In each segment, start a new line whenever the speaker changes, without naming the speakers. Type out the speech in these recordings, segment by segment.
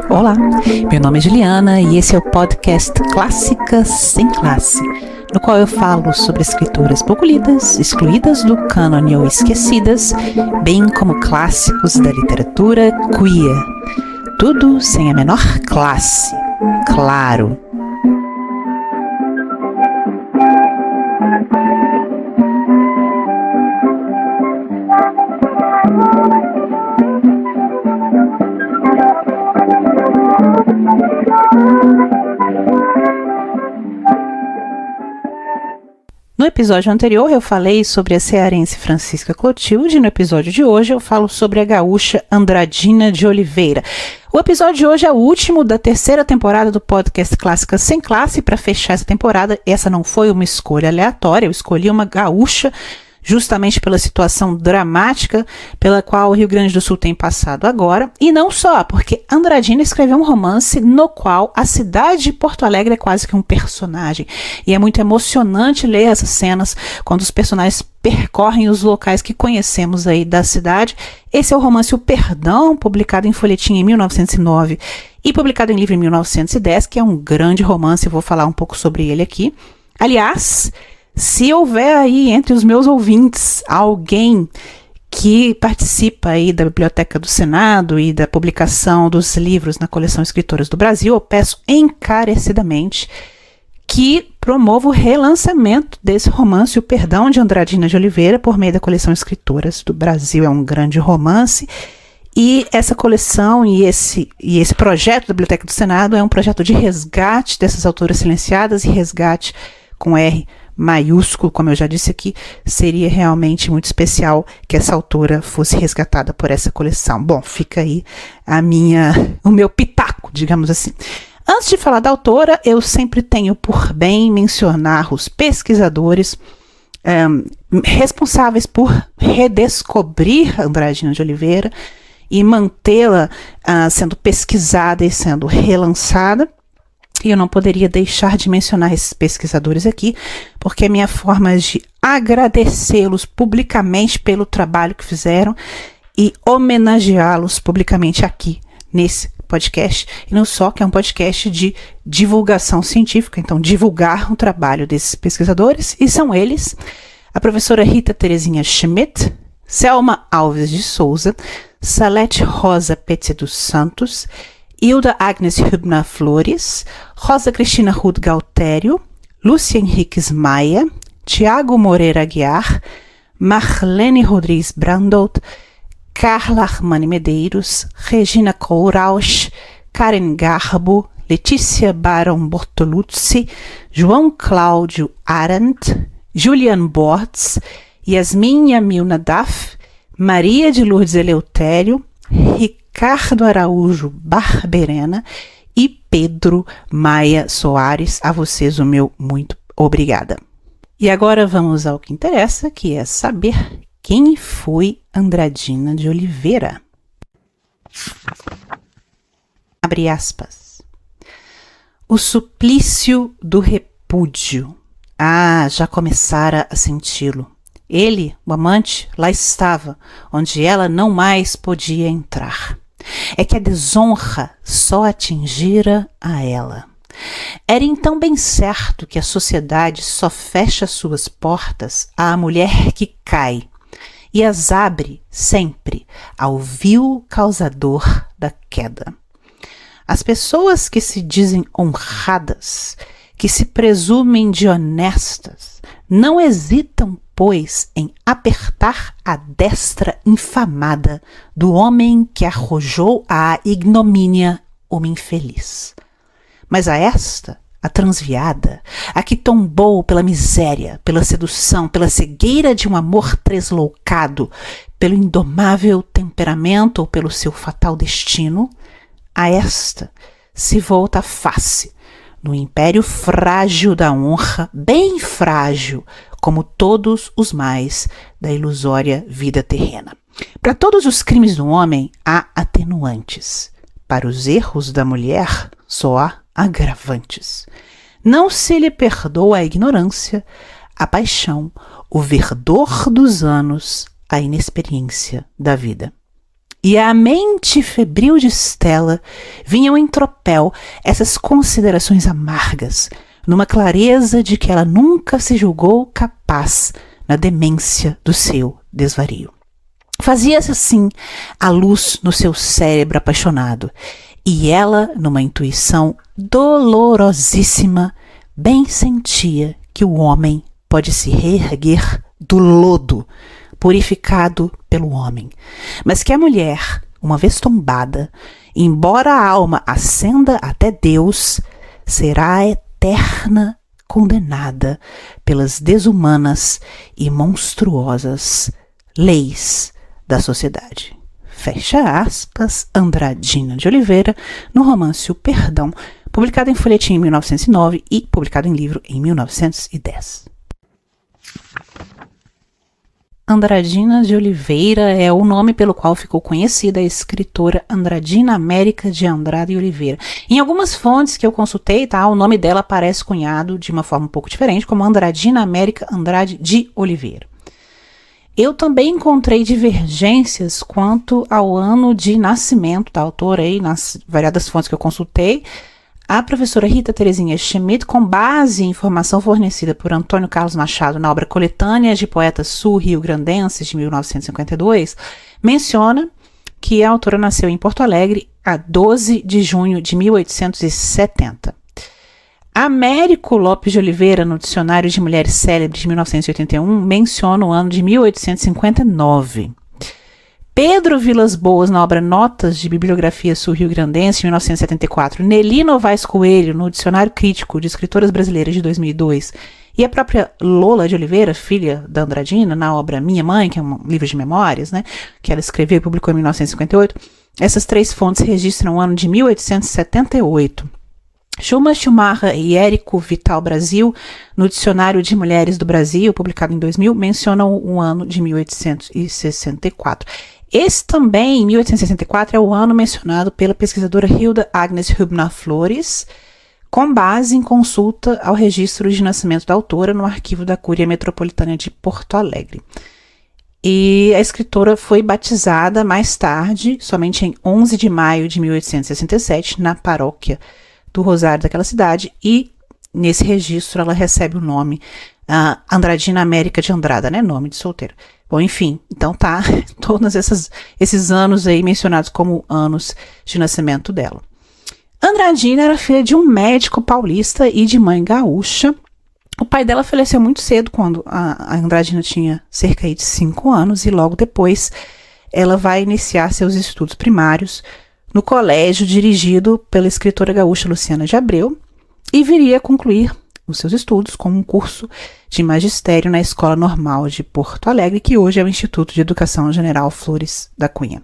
Olá, meu nome é Juliana e esse é o podcast Clássicas Sem Classe, no qual eu falo sobre escritoras pouco lidas, excluídas do cânone ou esquecidas, bem como clássicos da literatura queer. Tudo sem a menor classe, claro. No episódio anterior eu falei sobre a cearense Francisca Clotilde e no episódio de hoje eu falo sobre a gaúcha Andradina de Oliveira. O episódio de hoje é o último da terceira temporada do podcast Clássicas Sem Classe. Para fechar essa temporada, essa não foi uma escolha aleatória, eu escolhi uma gaúcha justamente pela situação dramática pela qual o Rio Grande do Sul tem passado agora, e não só, porque Andradina escreveu um romance no qual a cidade de Porto Alegre é quase que um personagem, e é muito emocionante ler essas cenas quando os personagens percorrem os locais que conhecemos aí da cidade. Esse é o romance O Perdão, publicado em folhetim em 1909 e publicado em livro em 1910, que é um grande romance, eu vou falar um pouco sobre ele aqui. Aliás, se houver aí entre os meus ouvintes alguém que participa aí da Biblioteca do Senado e da publicação dos livros na coleção Escritoras do Brasil, eu peço encarecidamente que promova o relançamento desse romance, O Perdão, de Andradina de Oliveira, por meio da coleção Escritoras do Brasil. É um grande romance e essa coleção e esse projeto da Biblioteca do Senado é um projeto de resgate dessas autoras silenciadas, e resgate com R maiúsculo, como eu já disse aqui. Seria realmente muito especial que essa autora fosse resgatada por essa coleção. Bom, fica aí o meu pitaco, digamos assim. Antes de falar da autora, eu sempre tenho por bem mencionar os pesquisadores responsáveis por redescobrir Andradina de Oliveira e mantê-la sendo pesquisada e sendo relançada. E eu não poderia deixar de mencionar esses pesquisadores aqui, porque é minha forma de agradecê-los publicamente pelo trabalho que fizeram e homenageá-los publicamente aqui nesse podcast. E não só, que é um podcast de divulgação científica, então divulgar o trabalho desses pesquisadores, e são eles: a professora Rita Terezinha Schmidt, Selma Alves de Souza, Salete Rosa Petit dos Santos, Hilda Agnes Hübner Flores, Rosa Cristina Ruth Galtério, Lúcia Henriques Maia, Tiago Moreira Aguiar, Marlene Rodrigues Brandout, Carla Armani Medeiros, Regina Kohlrausch, Karen Garbo, Letícia Baron Bortoluzzi, João Cláudio Arendt, Julian Bortz, Yasmin Yamil Nadaf, Maria de Lourdes Eleutério, Ricardo Araújo Barberena e Pedro Maia Soares. A vocês o meu muito obrigada. E agora vamos ao que interessa, que é saber quem foi Andradina de Oliveira. Abre aspas. O suplício do repúdio. Já começara a senti-lo. Ele, o amante, lá estava, onde ela não mais podia entrar. É que a desonra só atingira a ela. Era então bem certo que a sociedade só fecha suas portas à mulher que cai, e as abre sempre ao vil causador da queda. As pessoas que se dizem honradas, que se presumem de honestas, não hesitam, pois, em apertar a destra infamada do homem que arrojou à ignomínia uma infeliz. Mas a esta, a transviada, a que tombou pela miséria, pela sedução, pela cegueira de um amor tresloucado, pelo indomável temperamento ou pelo seu fatal destino, a esta se volta a face, no império frágil da honra, bem frágil, como todos os mais da ilusória vida terrena. Para todos os crimes do homem há atenuantes. Para os erros da mulher só há agravantes. Não se lhe perdoa a ignorância, a paixão, o verdor dos anos, a inexperiência da vida. E à mente febril de Stella vinham em tropel essas considerações amargas, numa clareza de que ela nunca se julgou capaz na demência do seu desvario. Fazia-se assim a luz no seu cérebro apaixonado, e ela, numa intuição dolorosíssima, bem sentia que o homem pode se reerguer do lodo, purificado pelo homem, mas que a mulher, uma vez tombada, embora a alma ascenda até Deus, será eterna condenada pelas desumanas e monstruosas leis da sociedade. Fecha aspas, Andradina de Oliveira, no romance O Perdão, publicado em folhetim em 1909 e publicado em livro em 1910. Andradina de Oliveira é o nome pelo qual ficou conhecida a escritora Andradina América de Andrade e Oliveira. Em algumas fontes que eu consultei, o nome dela aparece cunhado de uma forma um pouco diferente, como Andradina América Andrade de Oliveira. Eu também encontrei divergências quanto ao ano de nascimento da autora, aí, nas variadas fontes que eu consultei. A professora Rita Terezinha Schmidt, com base em informação fornecida por Antônio Carlos Machado na obra Coletâneas de Poetas Sul-Rio-Grandenses, de 1952, menciona que a autora nasceu em Porto Alegre a 12 de junho de 1870. Américo Lopes de Oliveira, no Dicionário de Mulheres Célebres de 1981, menciona o ano de 1859. Pedro Vilas Boas, na obra Notas de Bibliografia Sul-Rio-Grandense, de 1974, Nelly Novaes Coelho, no Dicionário Crítico de Escritoras Brasileiras, de 2002, e a própria Lola de Oliveira, filha da Andradina, na obra Minha Mãe, que é um livro de memórias, que ela escreveu e publicou em 1958, essas três fontes registram o ano de 1878. Chuma Schumacher e Érico Vital Brasil, no Dicionário de Mulheres do Brasil, publicado em 2000, mencionam o ano de 1864. Esse também, em 1864, é o ano mencionado pela pesquisadora Hilda Agnes Hübner Flores, com base em consulta ao registro de nascimento da autora no arquivo da Cúria Metropolitana de Porto Alegre. E a escritora foi batizada mais tarde, somente em 11 de maio de 1867, na paróquia do Rosário daquela cidade, e nesse registro ela recebe o nome Andradina América de Andrada, nome de solteira. Bom, enfim, então todos esses anos aí mencionados como anos de nascimento dela. Andradina era filha de um médico paulista e de mãe gaúcha. O pai dela faleceu muito cedo, quando a Andradina tinha cerca de 5 anos, e logo depois ela vai iniciar seus estudos primários no colégio dirigido pela escritora gaúcha Luciana de Abreu, e viria a concluir os seus estudos com um curso de magistério na Escola Normal de Porto Alegre, que hoje é o Instituto de Educação General Flores da Cunha.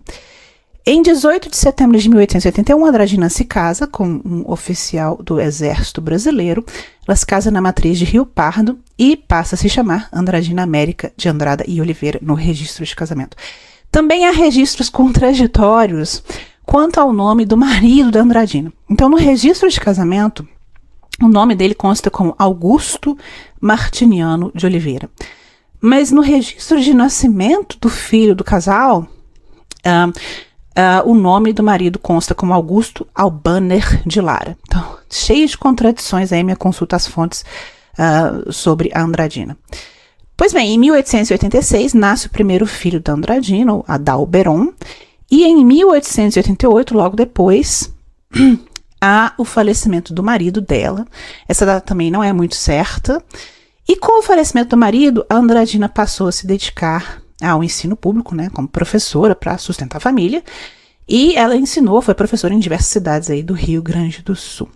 Em 18 de setembro de 1881, Andradina se casa com um oficial do Exército Brasileiro. Ela se casa na matriz de Rio Pardo e passa a se chamar Andradina América de Andrada e Oliveira no registro de casamento. Também há registros contraditórios quanto ao nome do marido da Andradina. Então, no registro de casamento, o nome dele consta como Augusto Martiniano de Oliveira. Mas no registro de nascimento do filho do casal, o nome do marido consta como Augusto Albaner de Lara. Então, cheio de contradições aí, minha consulta às fontes sobre a Andradina. Pois bem, em 1886, nasce o primeiro filho da Andradina, o Adalberon, e em 1888, logo depois, há o falecimento do marido dela. Essa data também não é muito certa. E com o falecimento do marido, a Andradina passou a se dedicar ao ensino público, como professora para sustentar a família. E ela foi professora em diversas cidades aí do Rio Grande do Sul.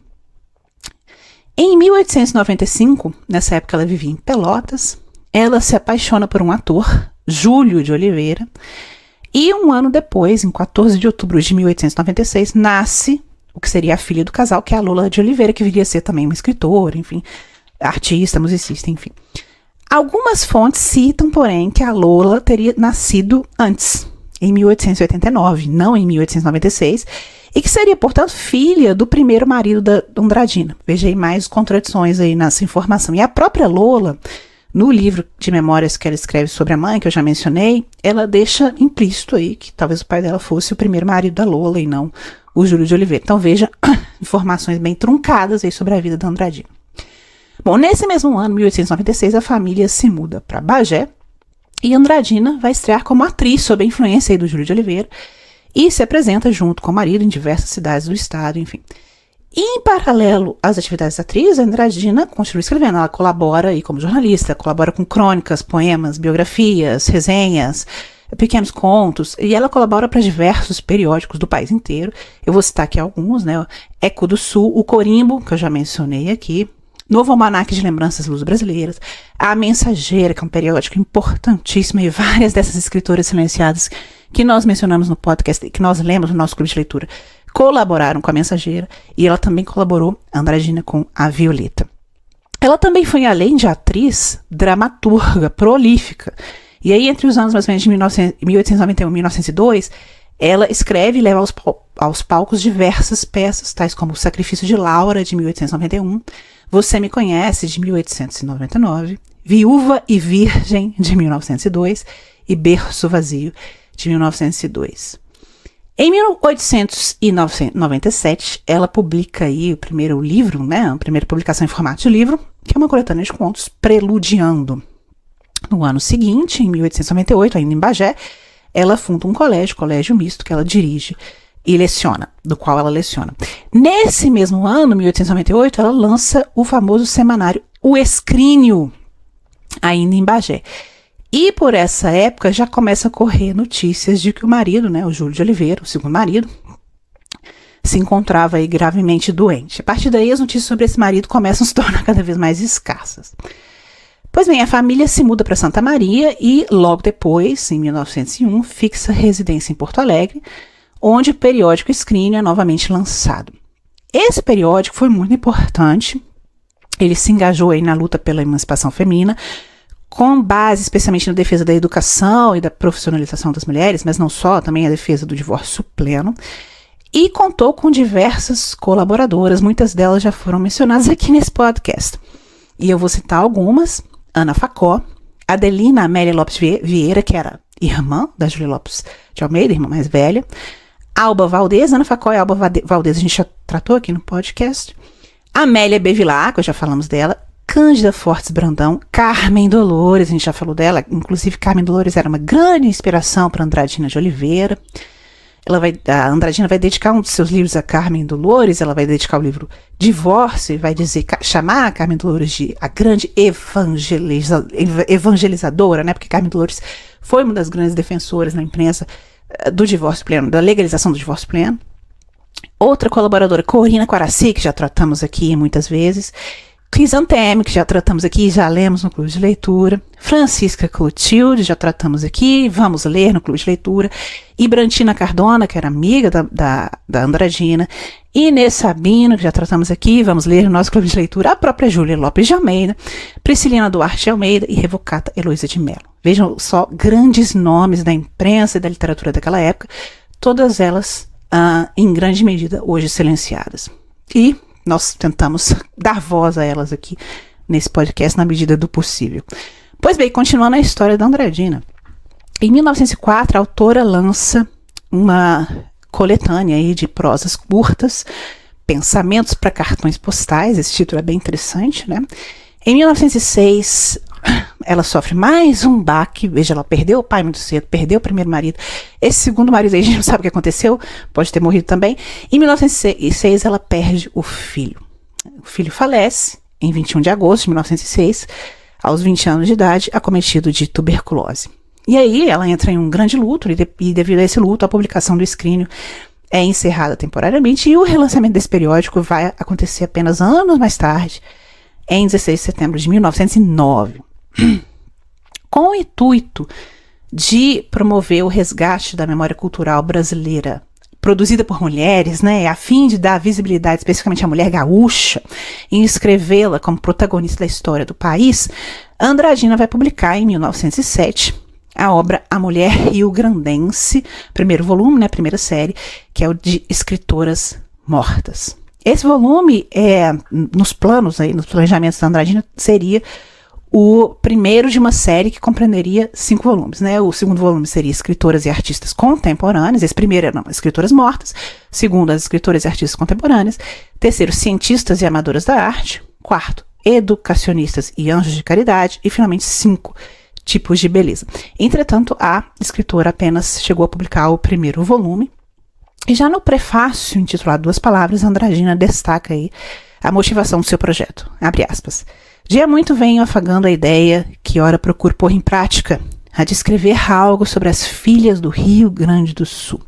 Em 1895, nessa época ela vivia em Pelotas, ela se apaixona por um ator, Júlio de Oliveira, e um ano depois, em 14 de outubro de 1896, nasce o que seria a filha do casal, que é a Lola de Oliveira, que viria a ser também uma escritora, enfim, artista, musicista, enfim. Algumas fontes citam, porém, que a Lola teria nascido antes, em 1889, não em 1896, e que seria, portanto, filha do primeiro marido da Andradina. Veja aí mais contradições aí nessa informação. E a própria Lola, no livro de memórias que ela escreve sobre a mãe, que eu já mencionei, ela deixa implícito aí que talvez o pai dela fosse o primeiro marido da Lola e não o Júlio de Oliveira. Então veja informações bem truncadas aí sobre a vida da Andradina. Bom, nesse mesmo ano, 1896, a família se muda para Bagé e Andradina vai estrear como atriz sob a influência aí do Júlio de Oliveira e se apresenta junto com o marido em diversas cidades do estado, enfim. E, em paralelo às atividades da atriz, a Andradina continua escrevendo. Ela colabora aí como jornalista, colabora com crônicas, poemas, biografias, resenhas, pequenos contos, e ela colabora para diversos periódicos do país inteiro. Eu vou citar aqui alguns, né? Eco do Sul, o Corimbo, que eu já mencionei aqui, Novo Almanaque de Lembranças Luso-Brasileiras, A Mensageira, que é um periódico importantíssimo, e várias dessas escritoras silenciadas que nós mencionamos no podcast, que nós lemos no nosso clube de leitura, colaboraram com a Mensageira, e ela também colaborou, Andradina, com a Violeta. Ela também foi, além de atriz, dramaturga prolífica. E aí, entre os anos mais ou menos de 1891 e 1902, ela escreve e leva aos palcos diversas peças, tais como O Sacrifício de Laura, de 1891, Você Me Conhece, de 1899, Viúva e Virgem, de 1902, e Berço Vazio, de 1902. Em 1897, ela publica aí o primeiro livro, né, a primeira publicação em formato de livro, que é uma coletânea de contos, Preludiando. No ano seguinte, em 1898, ainda em Bagé, ela funda um colégio misto, que ela dirige e leciona, do qual ela leciona. Nesse mesmo ano, 1898, ela lança o famoso semanário O Escrínio, ainda em Bagé. E por essa época já começa a correr notícias de que o marido, né, o Júlio de Oliveira, o segundo marido, se encontrava aí gravemente doente. A partir daí, as notícias sobre esse marido começam a se tornar cada vez mais escassas. Pois bem, a família se muda para Santa Maria e, logo depois, em 1901, fixa residência em Porto Alegre, onde o periódico Escrínio é novamente lançado. Esse periódico foi muito importante, ele se engajou aí na luta pela emancipação feminina, com base especialmente na defesa da educação e da profissionalização das mulheres, mas não só, também a defesa do divórcio pleno, e contou com diversas colaboradoras, muitas delas já foram mencionadas aqui nesse podcast. E eu vou citar algumas: Ana Facó, Adelina Amélia Lopes Vieira, que era irmã da Júlia Lopes de Almeida, irmã mais velha, Alba Valdez, Ana Facó e Alba Valdez a gente já tratou aqui no podcast, Amélia Bevilacqua, já falamos dela, Cândida Fortes Brandão, Carmen Dolores, a gente já falou dela, inclusive Carmen Dolores era uma grande inspiração para Andradina de Oliveira. A Andradina vai dedicar um dos seus livros a Carmen Dolores, ela vai dedicar o livro Divórcio, e vai chamar a Carmen Dolores de a grande evangelizadora, né? Porque Carmen Dolores foi uma das grandes defensoras na imprensa do divórcio pleno, da legalização do divórcio pleno. Outra colaboradora, Corina Quaraci, que já tratamos aqui muitas vezes, Crisanteme, que já tratamos aqui, já lemos no clube de leitura, Francisca Clotilde, já tratamos aqui, vamos ler no clube de leitura, e Brantina Cardona, que era amiga da Andradina, Inês Sabino, que já tratamos aqui, vamos ler no nosso clube de leitura, a própria Júlia Lopes de Almeida, Priscilina Duarte de Almeida e Revocata Heloísa de Mello. Vejam só, grandes nomes da imprensa e da literatura daquela época, todas elas, em grande medida, hoje silenciadas. E nós tentamos dar voz a elas aqui nesse podcast na medida do possível. Pois bem, continuando a história da Andradina. Em 1904, a autora lança uma coletânea aí de prosas curtas, Pensamentos para Cartões Postais. Esse título é bem interessante, né? Em 1906, ela sofre mais um baque. Veja, ela perdeu o pai muito cedo, perdeu o primeiro marido. Esse segundo marido aí, a gente não sabe o que aconteceu, pode ter morrido também. Em 1906, ela perde o filho. O filho falece em 21 de agosto de 1906, aos 20 anos de idade, acometido de tuberculose. E aí ela entra em um grande luto, e devido a esse luto, a publicação do Escrínio é encerrada temporariamente e o relançamento desse periódico vai acontecer apenas anos mais tarde, em 16 de setembro de 1909. Com o intuito de promover o resgate da memória cultural brasileira produzida por mulheres, né, a fim de dar visibilidade especificamente à mulher gaúcha e inscrevê-la como protagonista da história do país, Andradina vai publicar em 1907 a obra A Mulher Rio-Grandense, primeiro volume, né, primeira série, que é o de Escritoras Mortas. Esse volume, nos planos, aí, nos planejamentos da Andradina, seria o primeiro de uma série que compreenderia 5 volumes, né? O segundo volume seria Escritoras e Artistas Contemporâneas. Esse primeiro era Escritoras Mortas. Segundo, as Escritoras e Artistas Contemporâneas. Terceiro, Cientistas e Amadoras da Arte. Quarto, Educacionistas e Anjos de Caridade. E, finalmente, 5 tipos de beleza. Entretanto, a escritora apenas chegou a publicar o primeiro volume. E já no prefácio, intitulado 2 palavras, Andradina destaca aí a motivação do seu projeto. Abre aspas. Dia muito venho afagando a ideia que ora procuro pôr em prática, a de escrever algo sobre as filhas do Rio Grande do Sul.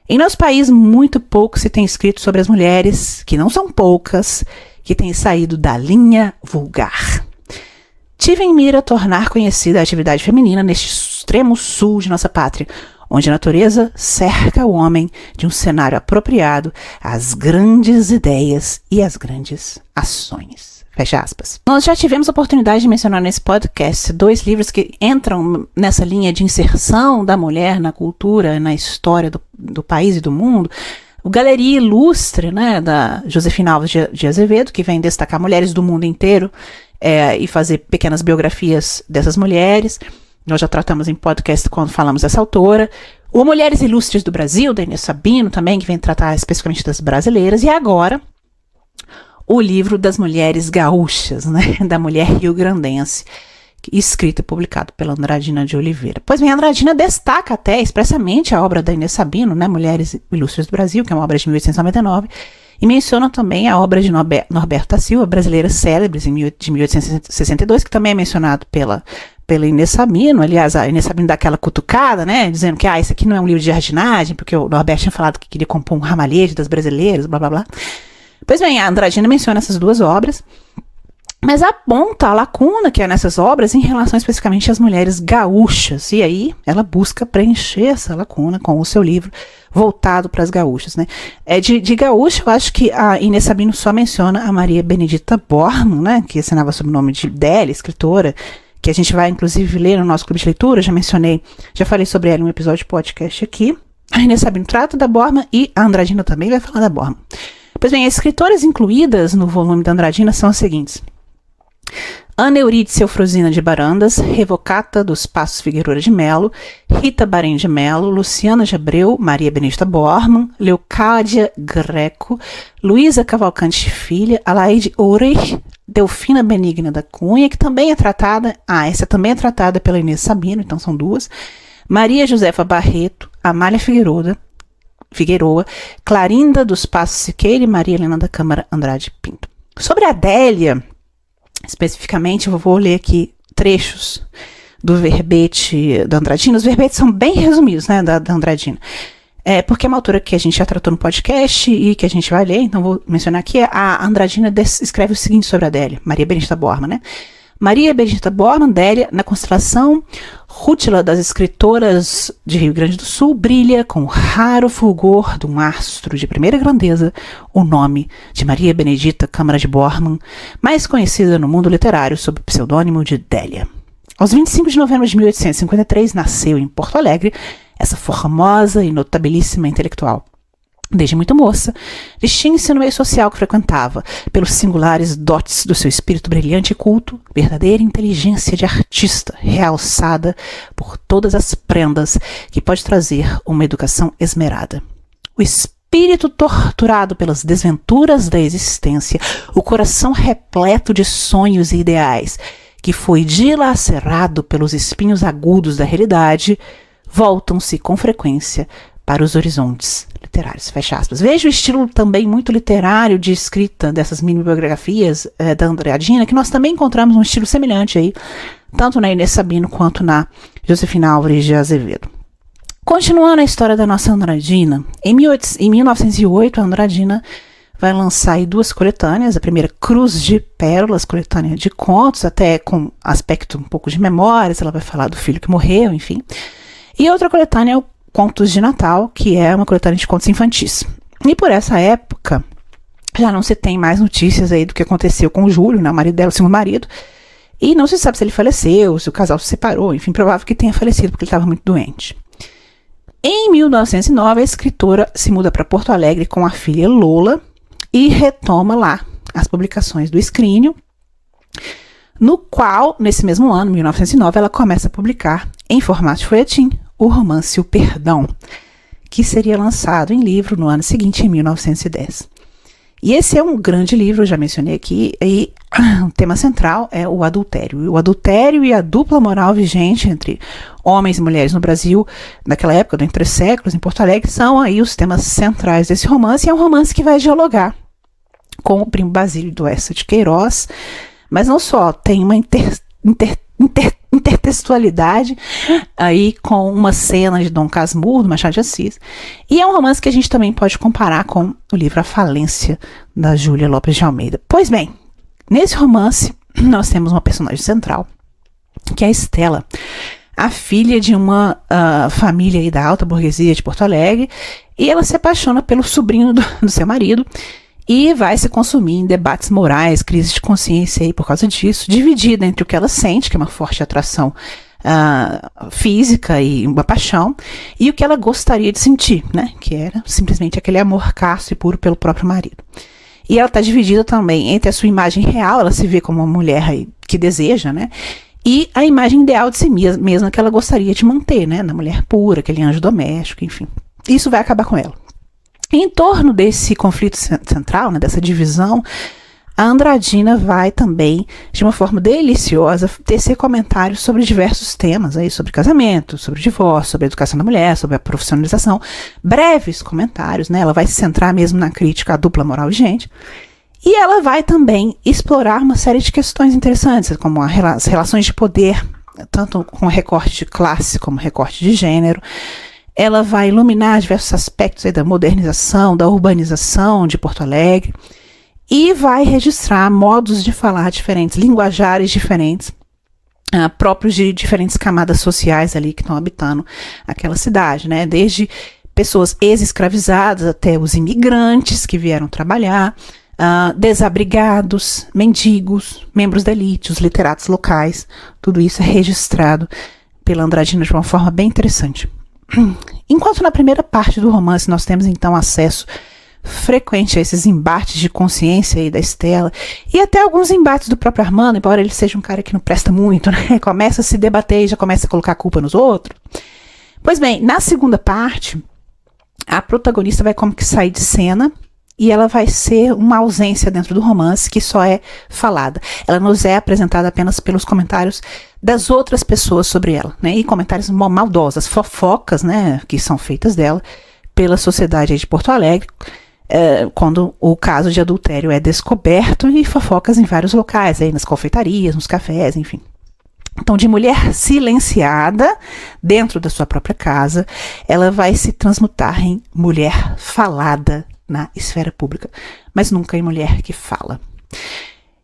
Em nosso país, muito pouco se tem escrito sobre as mulheres, que não são poucas, que têm saído da linha vulgar. Tive em mira tornar conhecida a atividade feminina neste extremo sul de nossa pátria, onde a natureza cerca o homem de um cenário apropriado às grandes ideias e às grandes ações. Fecha aspas. Nós já tivemos a oportunidade de mencionar nesse podcast 2 livros que entram nessa linha de inserção da mulher na cultura, na história do país e do mundo. O Galeria Ilustre, né, da Josefina Alves de Azevedo, que vem destacar mulheres do mundo inteiro e fazer pequenas biografias dessas mulheres. Nós já tratamos em podcast quando falamos dessa autora. O Mulheres Ilustres do Brasil, da Inês Sabino, também, que vem tratar especificamente das brasileiras. E agora, o livro das mulheres gaúchas, né, da mulher rio-grandense, escrito e publicado pela Andradina de Oliveira. Pois bem, a Andradina destaca até expressamente a obra da Inês Sabino, né, Mulheres Ilustres do Brasil, que é uma obra de 1899, e menciona também a obra de Norberta Silva, Brasileiras Célebres, de 1862, que também é mencionado pela Inês Sabino. Aliás, a Inês Sabino dá aquela cutucada, né, dizendo que isso aqui não é um livro de jardinagem, porque o Norberto tinha falado que queria compor um ramalhete das brasileiras, blá blá blá. Pois bem, a Andradina menciona essas 2 obras, mas aponta a lacuna que há nessas obras em relação especificamente às mulheres gaúchas. E aí ela busca preencher essa lacuna com o seu livro voltado para as gaúchas, né? De gaúcha, eu acho que a Inês Sabino só menciona a Maria Benedita Bormann, né, que assinava sob o nome de Délia, escritora, que a gente vai inclusive ler no nosso clube de leitura. Já falei sobre ela em um episódio de podcast aqui. A Inês Sabino trata da Bormann e a Andradina também vai falar da Bormann. Pois bem, as escritoras incluídas no volume da Andradina são as seguintes: Ana Eurídice Eufrosina de Barandas, Revocata dos Passos Figueroa de Melo, Rita Barém de Melo, Luciana de Abreu, Maria Benedita Bormann, Leocádia Greco, Luísa Cavalcante Filha, Alaide Ourech, Delfina Benigna da Cunha, que também é tratada, essa também é tratada pela Inês Sabino, então são 2, Maria Josefa Barreto, Amália Figueroa, Clarinda dos Passos Siqueira e Maria Helena da Câmara Andrade Pinto. Sobre a Adélia, especificamente, eu vou ler aqui trechos do verbete da Andradina. Os verbetes são bem resumidos, né, da Andradina. Porque é uma autora que a gente já tratou no podcast e que a gente vai ler, então vou mencionar aqui. A Andradina escreve o seguinte sobre a Adélia, Maria Benedita Bormann, né? Maria Benedita Bormann, Délia, na constelação Rútila das escritoras de Rio Grande do Sul, brilha com o raro fulgor de um astro de primeira grandeza o nome de Maria Benedita Câmara de Bormann, mais conhecida no mundo literário sob o pseudônimo de Délia. Aos 25 de novembro de 1853, nasceu em Porto Alegre essa formosa e notabilíssima intelectual. Desde muito moça, distingue-se no meio social que frequentava, pelos singulares dotes do seu espírito brilhante e culto, verdadeira inteligência de artista, realçada por todas as prendas que pode trazer uma educação esmerada. O espírito torturado pelas desventuras da existência, o coração repleto de sonhos e ideais, que foi dilacerado pelos espinhos agudos da realidade, voltam-se com frequência para os horizontes literários, fecha aspas. Veja o estilo também muito literário de escrita dessas mini-biografias da Andradina, que nós também encontramos um estilo semelhante aí, tanto na Inês Sabino quanto na Josefina Alves de Azevedo. Continuando a história da nossa Andradina, em 1908 a Andradina vai lançar aí 2 coletâneas, a primeira Cruz de Pérolas, coletânea de contos, até com aspecto um pouco de memórias, ela vai falar do filho que morreu, enfim. E outra coletânea é o Contos de Natal, que é uma coletânea de contos infantis. E por essa época, já não se tem mais notícias aí do que aconteceu com o Júlio, né, o marido dela, o segundo marido, e não se sabe se ele faleceu, se o casal se separou, enfim, provável que tenha falecido porque ele estava muito doente. Em 1909, a escritora se muda para Porto Alegre com a filha Lola, e retoma lá as publicações do Escrínio, no qual, nesse mesmo ano, 1909, ela começa a publicar, em formato de folhetim, o romance O Perdão, que seria lançado em livro no ano seguinte, em 1910. E esse é um grande livro, eu já mencionei aqui, e o tema central é o adultério. O adultério e a dupla moral vigente entre homens e mulheres no Brasil, naquela época, do Entre Séculos, em Porto Alegre, são aí os temas centrais desse romance, e é um romance que vai dialogar com o primo Basílio do Eça de Queiroz, mas não só, tem uma intertextualidade aí com uma cena de Dom Casmurro, do Machado de Assis, e é um romance que a gente também pode comparar com o livro A Falência, da Júlia Lopes de Almeida. Pois bem, nesse romance nós temos uma personagem central, que é a Estela, a filha de uma família aí da alta burguesia de Porto Alegre, e ela se apaixona pelo sobrinho do seu marido, e vai se consumir em debates morais, crise de consciência aí por causa disso, dividida entre o que ela sente, que é uma forte atração física e uma paixão, e o que ela gostaria de sentir, né, que era simplesmente aquele amor casto e puro pelo próprio marido. E ela está dividida também entre a sua imagem real, ela se vê como uma mulher aí que deseja, né, e a imagem ideal de si mesma que ela gostaria de manter, né, na mulher pura, aquele anjo doméstico, enfim. Isso vai acabar com ela. Em torno desse conflito central, né, dessa divisão, a Andradina vai também, de uma forma deliciosa, tecer comentários sobre diversos temas, aí, sobre casamento, sobre divórcio, sobre a educação da mulher, sobre a profissionalização, breves comentários, né, ela vai se centrar mesmo na crítica à dupla moral vigente, e ela vai também explorar uma série de questões interessantes, como as relações de poder, tanto com recorte de classe como recorte de gênero. Ela vai iluminar diversos aspectos aí da modernização, da urbanização de Porto Alegre, e vai registrar modos de falar diferentes, linguajares diferentes, próprios de diferentes camadas sociais ali que estão habitando aquela cidade, né? Desde pessoas ex-escravizadas até os imigrantes que vieram trabalhar, desabrigados, mendigos, membros da elite, os literatos locais. Tudo isso é registrado pela Andradina de uma forma bem interessante. Enquanto na primeira parte do romance nós temos então acesso frequente a esses embates de consciência aí da Estela, e até alguns embates do próprio Armando, embora ele seja um cara que não presta muito, né? Começa a se debater e já começa a colocar a culpa nos outros. Pois bem, na segunda parte, a protagonista vai como que sair de cena, e ela vai ser uma ausência dentro do romance que só é falada. Ela nos é apresentada apenas pelos comentários das outras pessoas sobre ela, né? E comentários maldosos, fofocas, né? Que são feitas dela pela sociedade de Porto Alegre, quando o caso de adultério é descoberto, e fofocas em vários locais, aí nas confeitarias, nos cafés, enfim. Então, de mulher silenciada dentro da sua própria casa, ela vai se transmutar em mulher falada na esfera pública, mas nunca em mulher que fala.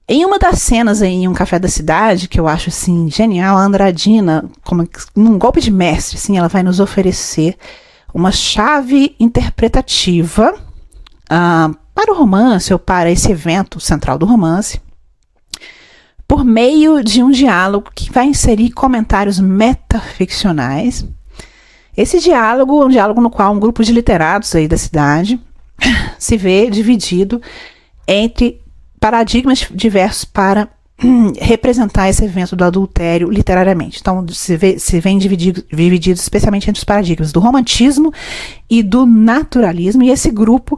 Em uma das cenas aí, em um café da cidade, que eu acho assim genial, a Andradina, como num golpe de mestre, assim, ela vai nos oferecer uma chave interpretativa para o romance, ou para esse evento central do romance, por meio de um diálogo que vai inserir comentários metaficcionais. Esse diálogo é um diálogo no qual um grupo de literatos aí da cidade se vê dividido entre paradigmas diversos para representar esse evento do adultério literariamente. Então, se vem dividido especialmente entre os paradigmas do romantismo e do naturalismo, e esse grupo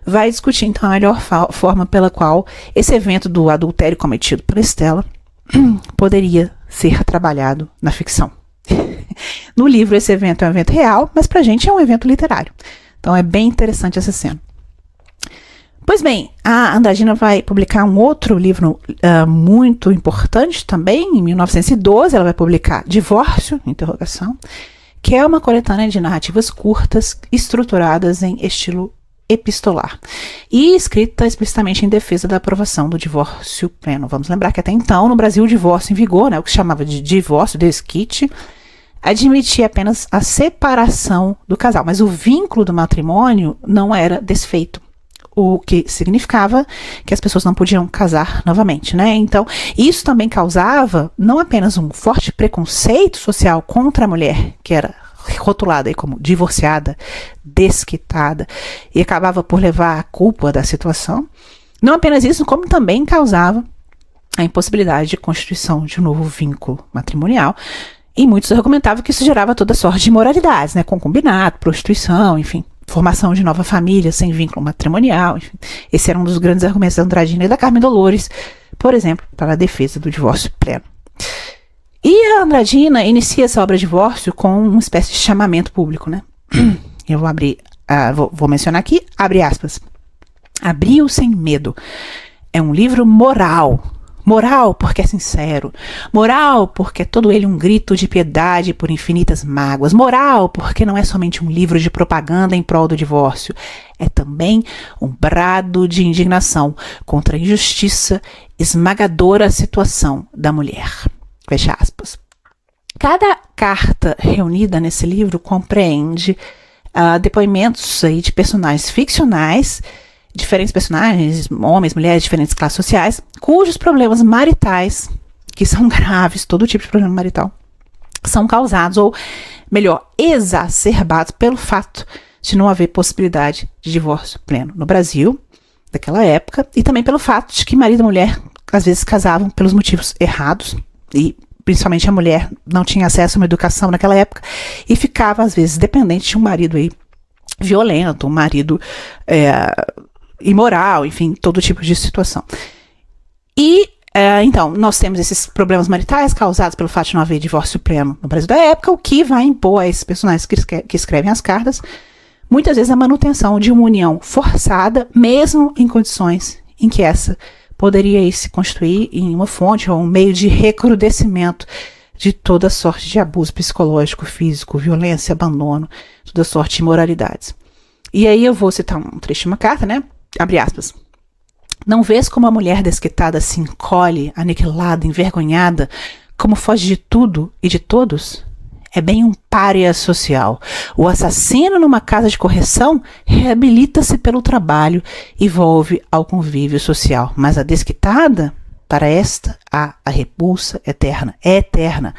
vai discutir, então, a melhor forma pela qual esse evento do adultério cometido por Estela poderia ser trabalhado na ficção. No livro, esse evento é um evento real, mas pra gente é um evento literário. Então, é bem interessante essa cena. Pois bem, a Andradina vai publicar um outro livro muito importante também, em 1912, ela vai publicar Divórcio, interrogação, que é uma coletânea de narrativas curtas estruturadas em estilo epistolar e escrita explicitamente em defesa da aprovação do divórcio pleno. Vamos lembrar que até então, no Brasil, o divórcio em vigor, né, o que se chamava de divórcio, desquite, admitia apenas a separação do casal, mas o vínculo do matrimônio não era desfeito, o que significava que as pessoas não podiam casar novamente, né? Então, isso também causava não apenas um forte preconceito social contra a mulher, que era rotulada aí como divorciada, desquitada, e acabava por levar a culpa da situação. Não apenas isso, como também causava a impossibilidade de constituição de um novo vínculo matrimonial, e muitos argumentavam que isso gerava toda sorte de imoralidades, né? Concubinato, prostituição, enfim, formação de nova família sem vínculo matrimonial, enfim. Esse era um dos grandes argumentos da Andradina e da Carmen Dolores, por exemplo, para a defesa do divórcio pleno. E a Andradina inicia essa obra de divórcio com uma espécie de chamamento público, né? Eu vou abrir, vou mencionar aqui, abre aspas. Abriu sem medo. É um livro moral. Moral porque é sincero. Moral porque é todo ele um grito de piedade por infinitas mágoas. Moral porque não é somente um livro de propaganda em prol do divórcio. É também um brado de indignação contra a injustiça, esmagadora situação da mulher. Fecha aspas. Cada carta reunida nesse livro compreende depoimentos aí de personagens ficcionais, diferentes personagens, homens, mulheres, diferentes classes sociais, cujos problemas maritais, que são graves, todo tipo de problema marital, são causados, ou melhor, exacerbados pelo fato de não haver possibilidade de divórcio pleno no Brasil, daquela época, e também pelo fato de que marido e mulher, às vezes, casavam pelos motivos errados, e principalmente a mulher não tinha acesso a uma educação naquela época, e ficava, às vezes, dependente de um marido aí violento, um marido imoral, enfim, todo tipo de situação. E, então, nós temos esses problemas maritais causados pelo fato de não haver divórcio pleno no Brasil da época, o que vai impor a esses personagens que escrevem as cartas, muitas vezes a manutenção de uma união forçada, mesmo em condições em que essa poderia aí se constituir em uma fonte ou um meio de recrudescimento de toda sorte de abuso psicológico, físico, violência, abandono, toda sorte de imoralidades. E aí eu vou citar um trecho de uma carta, né? Abre aspas. Não vês como a mulher desquitada se encolhe, aniquilada, envergonhada, como foge de tudo e de todos? É bem um pária social. O assassino numa casa de correção reabilita-se pelo trabalho e volve ao convívio social. Mas a desquitada, para esta, há a repulsa eterna. É eterna.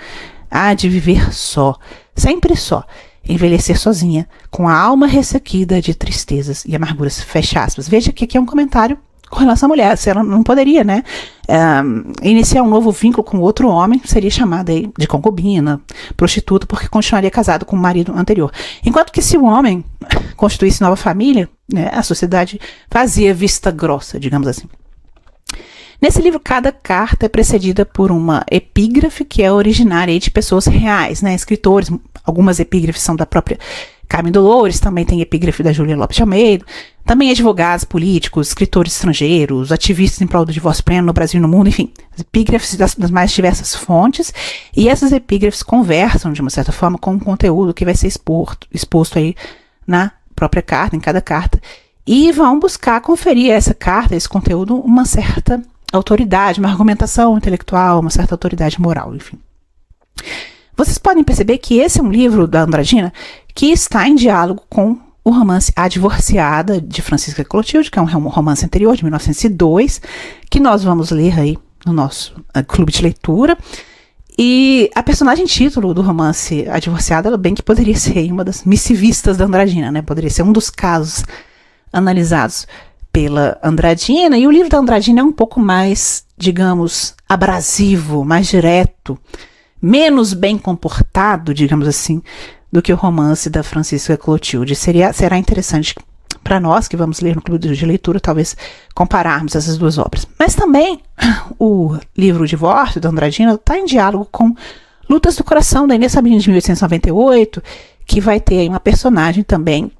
Há de viver só, sempre só. Envelhecer sozinha, com a alma ressequida de tristezas e amarguras. Fecha aspas. Veja que aqui é um comentário com relação à mulher. Se ela não poderia, né, iniciar um novo vínculo com outro homem, seria chamada aí de concubina, prostituta, porque continuaria casado com o marido anterior. Enquanto que se o homem constituísse nova família, né, a sociedade fazia vista grossa, digamos assim. Nesse livro, cada carta é precedida por uma epígrafe que é originária de pessoas reais, né, escritores. Algumas epígrafes são da própria Carmen Dolores, também tem epígrafe da Júlia Lopes de Almeida, também advogados, políticos, escritores estrangeiros, ativistas em prol do divórcio pleno no Brasil e no mundo, enfim, epígrafes das mais diversas fontes, e essas epígrafes conversam, de uma certa forma, com o conteúdo que vai ser exposto aí na própria carta, em cada carta, e vão buscar conferir a essa carta, esse conteúdo, uma certa autoridade, uma argumentação intelectual, uma certa autoridade moral, enfim. Vocês podem perceber que esse é um livro da Andradina que está em diálogo com o romance A Divorciada, de Francisca Clotilde, que é um romance anterior, de 1902, que nós vamos ler aí no nosso clube de leitura. E a personagem título do romance A Divorciada, ela bem que poderia ser uma das missivistas da Andradina, né? Poderia ser um dos casos analisados pela Andradina, e o livro da Andradina é um pouco mais, digamos, abrasivo, mais direto, menos bem comportado, digamos assim, do que o romance da Francisca Clotilde. Será interessante para nós, que vamos ler no clube de leitura, talvez compararmos essas duas obras. Mas também o livro O Divórcio, da Andradina, está em diálogo com Lutas do Coração, da Inês Sabino, de 1898, que vai ter aí uma personagem também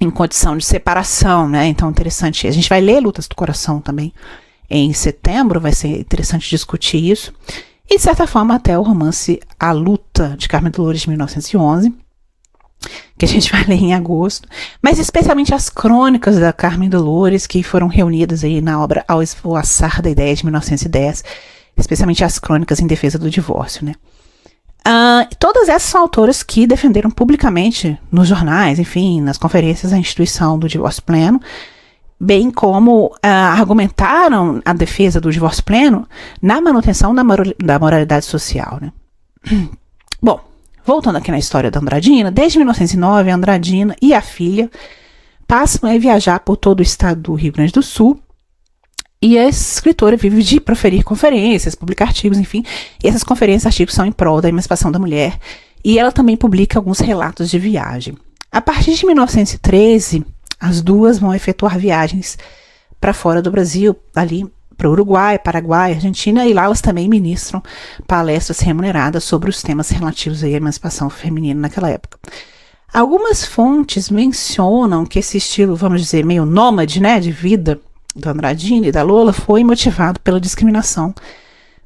em condição de separação, né? Então, interessante. A gente vai ler Lutas do Coração também em setembro, vai ser interessante discutir isso. e, de certa forma, até o romance A Luta, de Carmen Dolores, de 1911, que a gente vai ler em agosto, mas especialmente as crônicas da Carmen Dolores, que foram reunidas aí na obra Ao Esvoaçar da Ideia, de 1910, especialmente as crônicas em defesa do divórcio, né? Todas essas são autoras que defenderam publicamente nos jornais, enfim, nas conferências, a instituição do divórcio pleno, bem como argumentaram a defesa do divórcio pleno na manutenção da moralidade social, né? Bom, voltando aqui na história da Andradina, desde 1909, a Andradina e a filha passam a viajar por todo o estado do Rio Grande do Sul, e a escritora vive de proferir conferências, publicar artigos, enfim. E essas conferências e artigos são em prol da emancipação da mulher. E ela também publica alguns relatos de viagem. A partir de 1913, as duas vão efetuar viagens para fora do Brasil, ali para o Uruguai, Paraguai, Argentina, e lá elas também ministram palestras remuneradas sobre os temas relativos à emancipação feminina naquela época. Algumas fontes mencionam que esse estilo, vamos dizer, meio nômade, né, de vida, do Andradina e da Lola foi motivado pela discriminação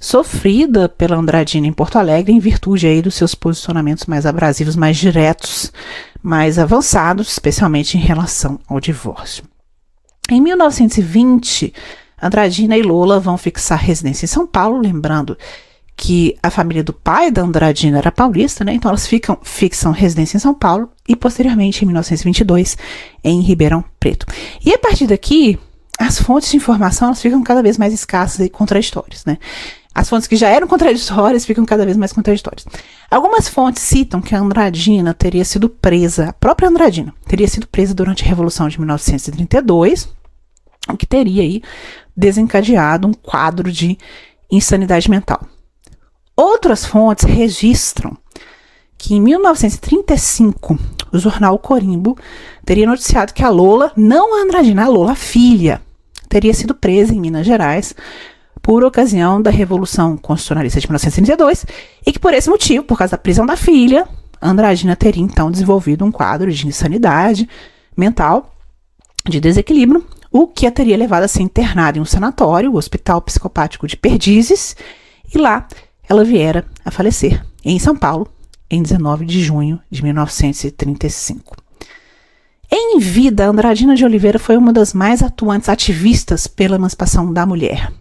sofrida pela Andradina em Porto Alegre em virtude aí dos seus posicionamentos mais abrasivos, mais diretos, mais avançados, especialmente em relação ao divórcio. Em 1920, Andradina e Lola vão fixar residência em São Paulo, lembrando que a família do pai da Andradina era paulista, né? Então elas fixam residência em São Paulo e posteriormente, em 1922, em Ribeirão Preto. E a partir daqui, as fontes de informação elas ficam cada vez mais escassas e contraditórias, né? As fontes que já eram contraditórias ficam cada vez mais contraditórias. Algumas fontes citam que a Andradina teria sido presa, a própria Andradina teria sido presa durante a Revolução de 1932, o que teria aí desencadeado um quadro de insanidade mental. Outras fontes registram que em 1935 o jornal Corimbo teria noticiado que a Lola, não a Andradina, a Lola, a filha, teria sido presa em Minas Gerais por ocasião da Revolução Constitucionalista de 1932 e que por esse motivo, por causa da prisão da filha, a Andradina teria então desenvolvido um quadro de insanidade mental, de desequilíbrio, o que a teria levado a ser internada em um sanatório, o Hospital Psicopático de Perdizes, e lá ela viera a falecer em São Paulo, em 19 de junho de 1935. Em vida, Andradina de Oliveira foi uma das mais atuantes ativistas pela emancipação da mulher.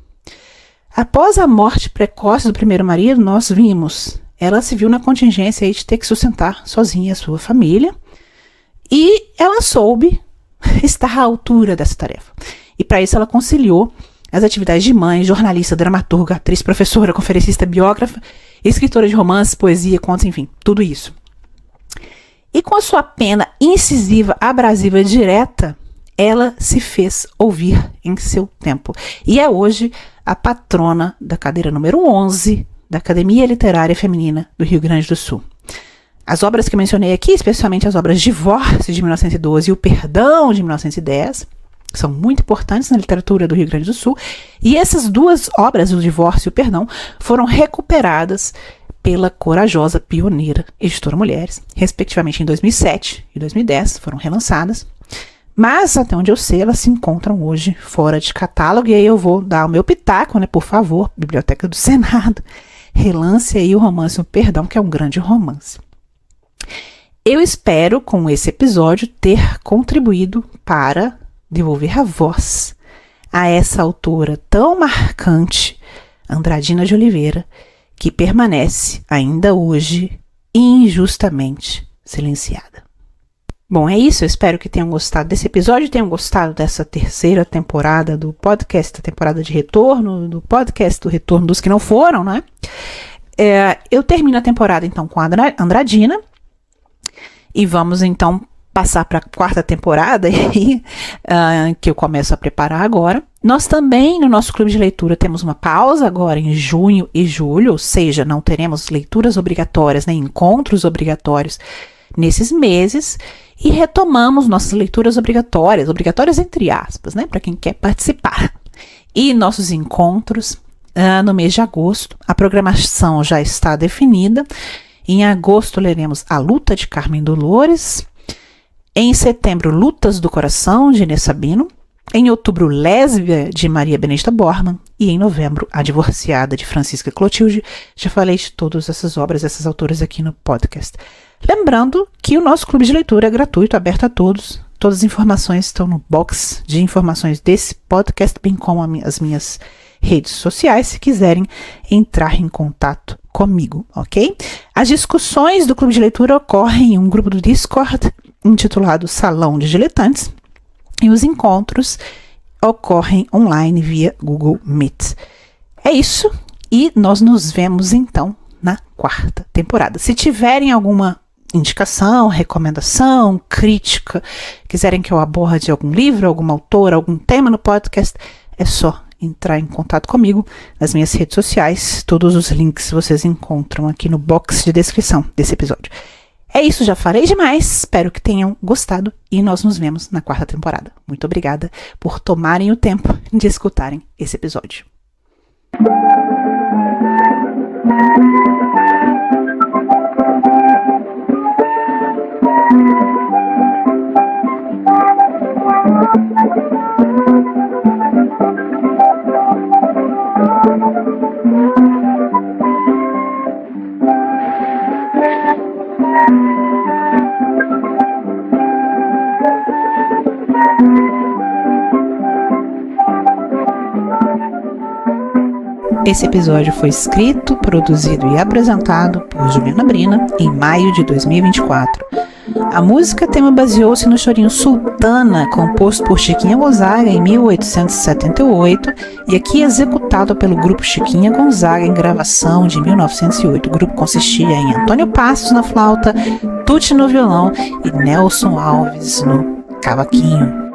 Após a morte precoce do primeiro marido, nós vimos, ela se viu na contingência aí de ter que sustentar sozinha a sua família, e ela soube estar à altura dessa tarefa. E para isso ela conciliou as atividades de mãe, jornalista, dramaturga, atriz, professora, conferencista, biógrafa, escritora de romances, poesia, contos, enfim, tudo isso. E com a sua pena incisiva, abrasiva, direta, ela se fez ouvir em seu tempo. E é hoje a patrona da cadeira número 11 da Academia Literária Feminina do Rio Grande do Sul. As obras que eu mencionei aqui, especialmente as obras Divórcio, de 1912, e O Perdão, de 1910, são muito importantes na literatura do Rio Grande do Sul, e essas duas obras, O Divórcio e O Perdão, foram recuperadas pela corajosa, pioneira editora Mulheres, respectivamente em 2007 e 2010, foram relançadas, mas até onde eu sei, elas se encontram hoje fora de catálogo, e aí eu vou dar o meu pitaco, né, por favor, Biblioteca do Senado, relance aí o romance O Perdão, que é um grande romance. Eu espero, com esse episódio, ter contribuído para devolver a voz a essa autora tão marcante, Andradina de Oliveira, que permanece ainda hoje injustamente silenciada. Bom, é isso. Eu espero que tenham gostado desse episódio, tenham gostado dessa terceira temporada do podcast, da temporada de retorno, do podcast do retorno dos que não foram, né? Eu termino a temporada, então, com a Andradina, e vamos, então, passar para a quarta temporada, que eu começo a preparar agora. Nós também, no nosso clube de leitura, temos uma pausa agora em junho e julho, ou seja, não teremos leituras obrigatórias, nem encontros obrigatórios nesses meses, e retomamos nossas leituras obrigatórias entre aspas, né, para quem quer participar. E nossos encontros no mês de agosto. A programação já está definida. Em agosto leremos A Luta, de Carmen Dolores. Em setembro, Lutas do Coração, de Inês Sabino. Em outubro, Lésbia, de Maria Benedita Bormann. E em novembro, A Divorciada, de Francisca Clotilde. Já falei de todas essas obras, essas autoras aqui no podcast. Lembrando que o nosso clube de leitura é gratuito, aberto a todos. Todas as informações estão no box de informações desse podcast, bem como as minhas redes sociais, se quiserem entrar em contato comigo, ok? As discussões do clube de leitura ocorrem em um grupo do Discord intitulado Salão de Diletantes, e os encontros ocorrem online via Google Meet. É isso, e nós nos vemos então na 4ª temporada. Se tiverem alguma indicação, recomendação, crítica, quiserem que eu aborde algum livro, alguma autora, algum tema no podcast, é só entrar em contato comigo nas minhas redes sociais. Todos os links vocês encontram aqui no box de descrição desse episódio. É isso, já falei demais, espero que tenham gostado e nós nos vemos na 4ª temporada. Muito obrigada por tomarem o tempo de escutarem esse episódio. Esse episódio foi escrito, produzido e apresentado por Juliana Brina em maio de 2024. A música tema baseou-se no chorinho Sultana, composto por Chiquinha Gonzaga em 1878 e aqui executado pelo grupo Chiquinha Gonzaga em gravação de 1908. O grupo consistia em Antônio Passos na flauta, Tucci no violão e Nelson Alves no cavaquinho.